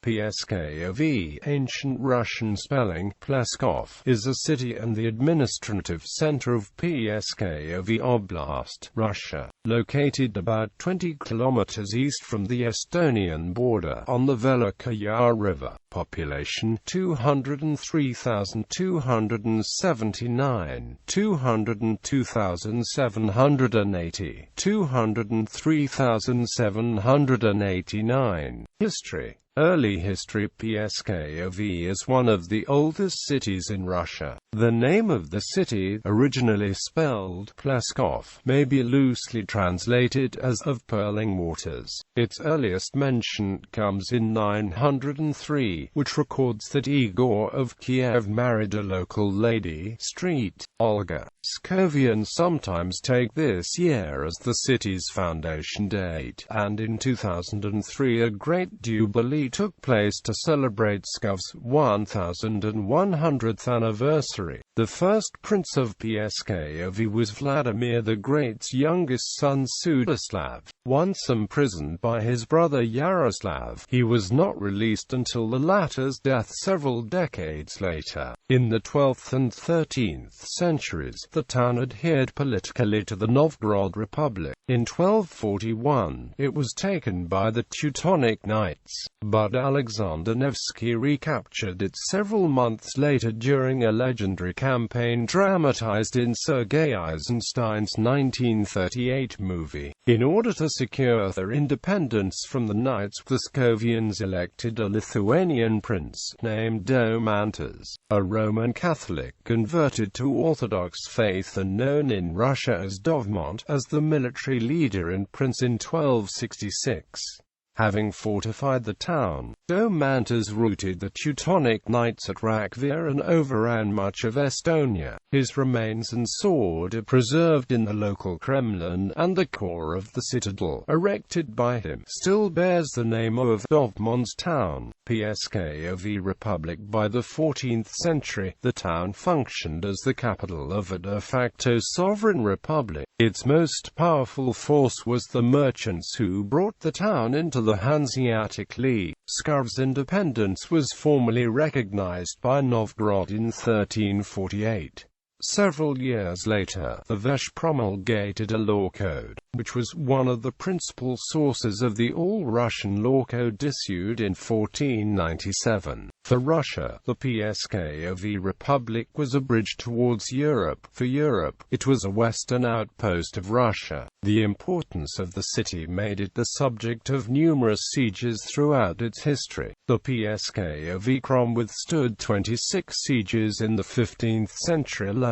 Pskov, ancient Russian spelling, Pleskov, is a city and the administrative center of Pskov Oblast, Russia, located about 20 kilometers east from the Estonian border on the Velikaya River. Population 203,279, 202,780, 203,789. History. Early history. Pskov is one of the oldest cities in Russia. The name of the city, originally spelled Pleskov, may be loosely translated as of purling waters. Its earliest mention comes in 903, which records that Igor of Kiev married a local lady, Street, Olga. Pskovians sometimes take this year as the city's foundation date, and in 2003 a great jubilee took place to celebrate Pskov's 1100th anniversary. The first prince of Pskov was Vladimir the Great's youngest son Sudaslav. Once imprisoned by his brother Yaroslav, he was not released until the latter's death several decades later. In the 12th and 13th centuries, the town adhered politically to the Novgorod Republic. In 1241, it was taken by the Teutonic Knights, but Alexander Nevsky recaptured it several months later during a legendary campaign dramatized in Sergei Eisenstein's 1938 movie. In order to secure their independence from the Knights, the Pskovians elected a Lithuanian prince named Domantas, a Roman Catholic converted to Orthodox faith and known in Russia as Dovmont, as the military leader and prince in 1266. Having fortified the town, Domantas routed the Teutonic Knights at Rakvere and overran much of Estonia. His remains and sword are preserved in the local Kremlin, and the core of the citadel, erected by him, still bears the name of Dovmont's town. Pskov Republic. By the 14th century, the town functioned as the capital of a de facto sovereign republic. Its most powerful force was the merchants who brought the town into the Hanseatic League. Pskov's independence was formally recognized by Novgorod in 1348. Several years later, the Veche promulgated a law code, which was one of the principal sources of the All-Russian Law Code issued in 1497. For Russia, the Pskov Republic was a bridge towards Europe. For Europe, it was a western outpost of Russia. The importance of the city made it the subject of numerous sieges throughout its history. The Pskov Krom withstood 26 sieges in the 15th century alone.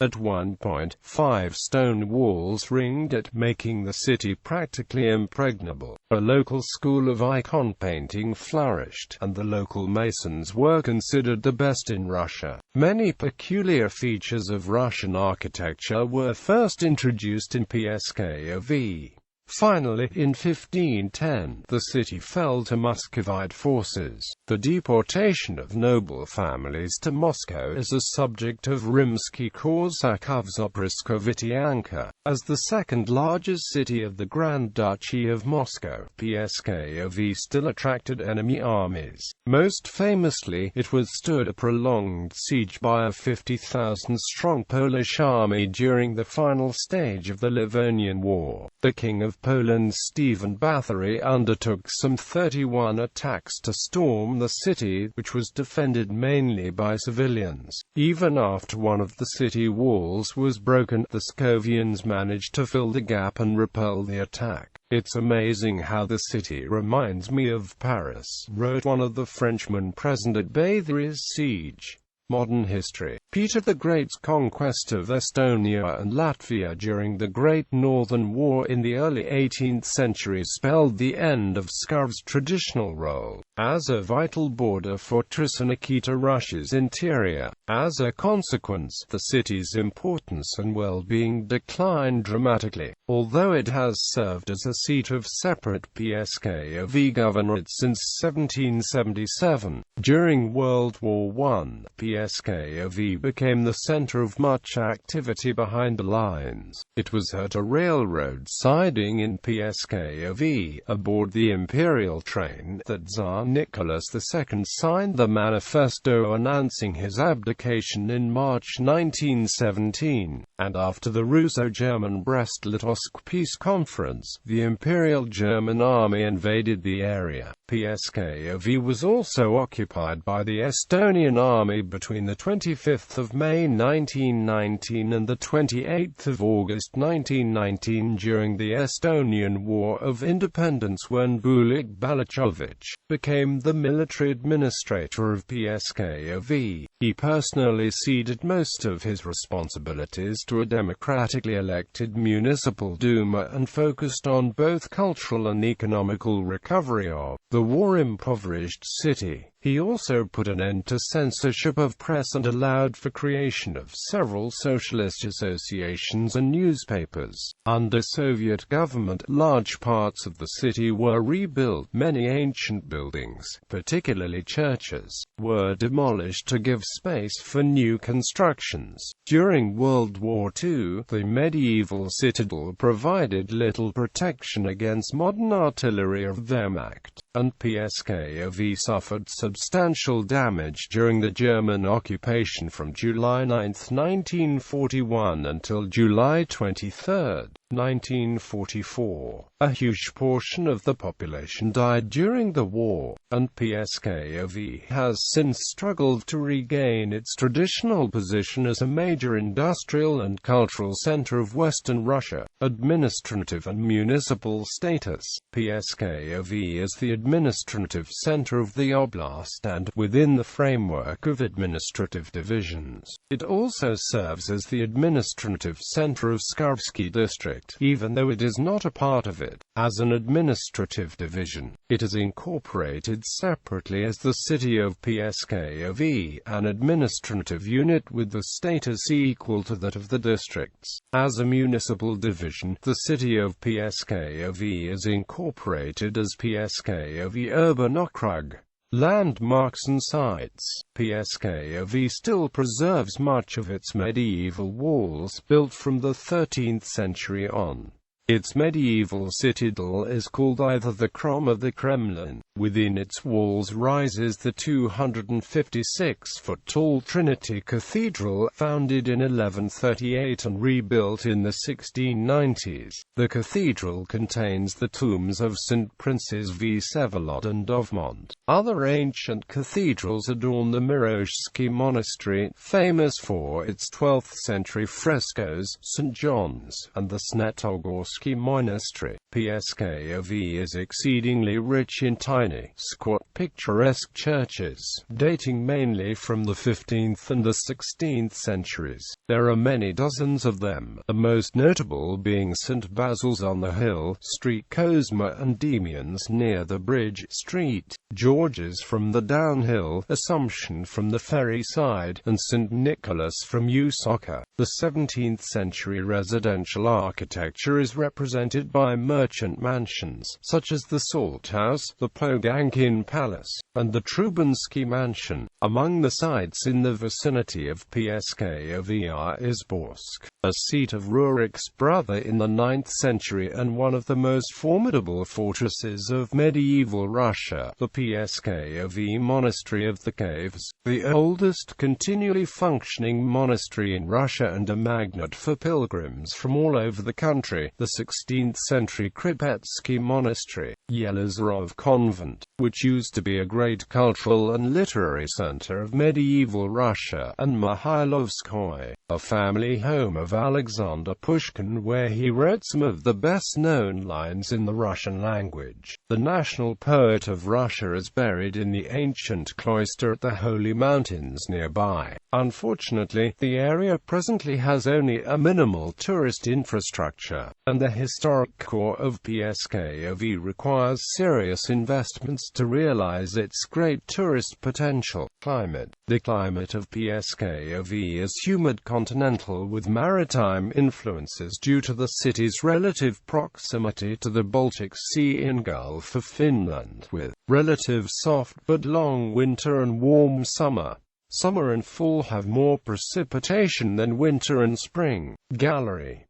At one point, 5 stone walls ringed it, making the city practically impregnable. A local school of icon painting flourished, and the local masons were considered the best in Russia. Many peculiar features of Russian architecture were first introduced in Pskov. Finally, in 1510, the city fell to Muscovite forces. The deportation of noble families to Moscow is a subject of Rimsky-Korsakov's Priskovitianka. As the second largest city of the Grand Duchy of Moscow, Pskov still attracted enemy armies. Most famously, it withstood a prolonged siege by a 50,000-strong Polish army during the final stage of the Livonian War. The King of Poland's Stephen Bathory undertook some 31 attacks to storm the city, which was defended mainly by civilians. Even after one of the city walls was broken, the Pskovians managed to fill the gap and repel the attack. "It's amazing how the city reminds me of Paris," wrote one of the Frenchmen present at Bathory's siege. Modern history. Peter the Great's conquest of Estonia and Latvia during the Great Northern War in the early 18th century spelled the end of Pskov's traditional role as a vital border fortress in Nikita Russia's interior. As a consequence, the city's importance and well-being declined dramatically, although it has served as a seat of separate Pskov Governorate since 1777. During World War I, Pskov became the center of much activity behind the lines. It was at a railroad siding in Pskov, aboard the imperial train, that Tsar Nicholas II signed the manifesto announcing his abdication in March 1917, and after the Russo-German Brest-Litovsk peace conference, the Imperial German Army invaded the area. Pskov was also occupied by the Estonian Army between the 25th of May 1919 and the 28th of August 1919 during the Estonian War of Independence, when Bulik Balachovich became the military administrator of Pskov. He personally ceded most of his responsibilities to a democratically elected municipal Duma and focused on both cultural and economical recovery of the war-impoverished city. He also put an end to censorship of press and allowed for creation of several socialist associations and newspapers. Under Soviet government, large parts of the city were rebuilt. Many ancient buildings, particularly churches, were demolished to give space for new constructions. During World War II, the medieval citadel provided little protection against modern artillery of Wehrmacht, and Pskov suffered substantial damage during the German occupation from July 9, 1941 until July 23, 1944. A huge portion of the population died during the war, and Pskov has since struggled to regain its traditional position as a major industrial and cultural center of Western Russia. Administrative and municipal status. Pskov is the administrative center of the oblast and, within the framework of administrative divisions, it also serves as the administrative center of Skarsky district, even though it is not a part of it. As an administrative division, it is incorporated separately as the city of Pskov, an administrative unit with the status equal to that of the districts. As a municipal division, the city of Pskov is incorporated as Pskov Urban Okrug. Landmarks and sites. Pskov still preserves much of its medieval walls built from the 13th century on. Its medieval citadel is called either the Krom or the Kremlin. Within its walls rises the 256-foot-tall Trinity Cathedral, founded in 1138 and rebuilt in the 1690s. The cathedral contains the tombs of St. Princes Vsevolod and Dovmont. Other ancient cathedrals adorn the Mirozhsky Monastery, famous for its 12th-century frescoes, St. John's, and the Snetogorsk Monastery. Pskov is exceedingly rich in tiny, squat, picturesque churches, dating mainly from the 15th and the 16th centuries. There are many dozens of them, the most notable being St. Basil's on the Hill, Street Kozma and Demian's near the bridge, Street George's from the downhill, Assumption from the ferry side, and St. Nicholas from Usoka. The 17th-century residential architecture is represented by merchant mansions, such as the Salt House, the Pogankin Palace, and the Trubansky Mansion. Among the sites in the vicinity of Pskov are Izborsk, a seat of Rurik's brother in the 9th century and one of the most formidable fortresses of medieval Russia, the Pskov Monastery of the Caves, the oldest continually functioning monastery in Russia and a magnet for pilgrims from all over the country, the 16th-century Kripetsky Monastery, Yelizarov Convent, which used to be a great cultural and literary center of medieval Russia, and Mihailovskoye, a family home of Alexander Pushkin, where he wrote some of the best-known lines in the Russian language. The national poet of Russia is buried in the ancient cloister at the Holy Mountains nearby. Unfortunately, the area presently has only a minimal tourist infrastructure, and the historic core of Pskov requires serious investments to realize its great tourist potential. Climate. The climate of Pskov is humid continental with maritime influences due to the city's relative proximity to the Baltic Sea and Gulf of Finland, with relative soft but long winter and warm summer. Summer and fall have more precipitation than winter and spring. Gallery.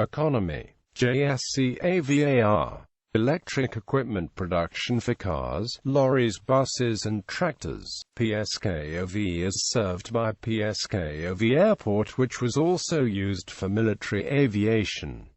Economy. JSCAVAR. Electric equipment production for cars, lorries, buses and tractors. Pskov is served by Pskov Airport, which was also used for military aviation.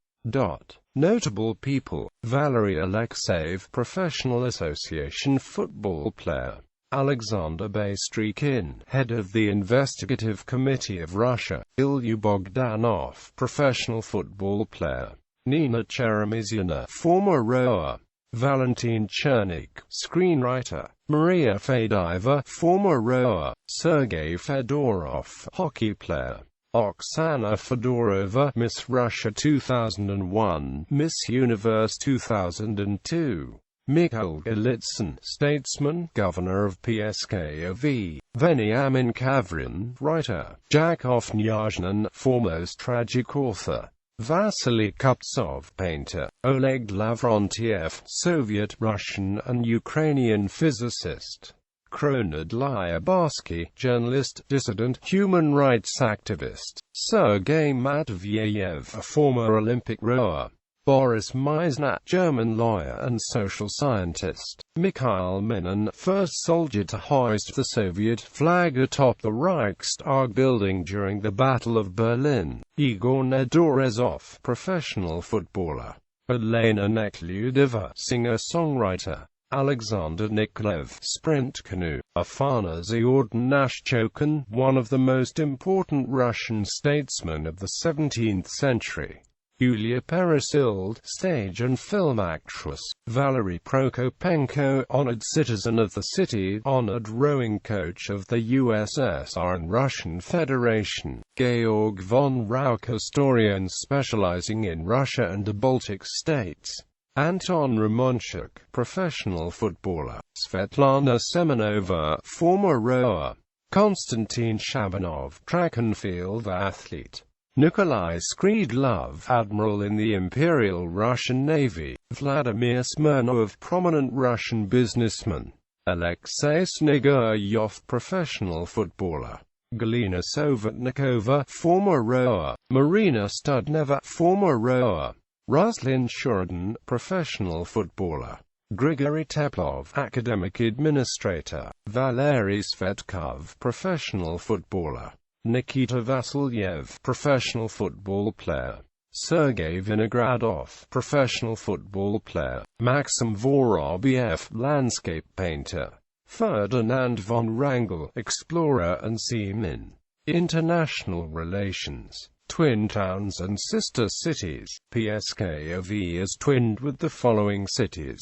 Notable people: Valery Alexeyev, Professional Association football player. Alexander Bystrykin, head of the Investigative Committee of Russia. Ilya Bogdanov, professional football player. Nina Cheremisyana, former rower. Valentin Chernik, screenwriter. Maria Fadeva, former rower. Sergei Fedorov, hockey player. Oksana Fedorova, Miss Russia 2001, Miss Universe 2002. Mikhail Golitsyn, statesman, governor of Pskov. Veniamin Kavrin, writer. Jakov Nyazhnin, foremost tragic author. Vasily Kuptsov, painter. Oleg Lavrentiev, Soviet, Russian and Ukrainian physicist. Leonid Lyabarsky, journalist, dissident, human rights activist. Sergei Matveyev, a former Olympic rower. Boris Meisner, German lawyer and social scientist. Mikhail Minin, first soldier to hoist the Soviet flag atop the Reichstag building during the Battle of Berlin. Igor Nedorezov, professional footballer. Elena Nekhlyudova, singer-songwriter. Alexander Nikolaev, sprint canoe. Afanazy Ordnashchokin, one of the most important Russian statesmen of the 17th century. Yulia Peresild, stage and film actress. Valery Prokopenko, honored citizen of the city, honored rowing coach of the USSR and Russian Federation. Georg von Rauch, historian specializing in Russia and the Baltic states. Anton Ramonchuk, professional footballer. Svetlana Semenova, former rower. Konstantin Shabanov, track and field athlete. Nikolai Skridlov, admiral in the Imperial Russian Navy. Vladimir Smirnov, prominent Russian businessman. Alexei Sneguryov, professional footballer. Galina Sovetnikova, former rower. Marina Studneva, former rower. Ruslin Shuradin, professional footballer. Grigory Teplov, academic administrator. Valery Svetkov, professional footballer. Nikita Vasilyev, professional football player. Sergei Vinogradov, professional football player. Maxim Vorobiev, landscape painter. Ferdinand von Wrangel, explorer and seaman. International relations. Twin towns and sister cities. Pskov is twinned with the following cities: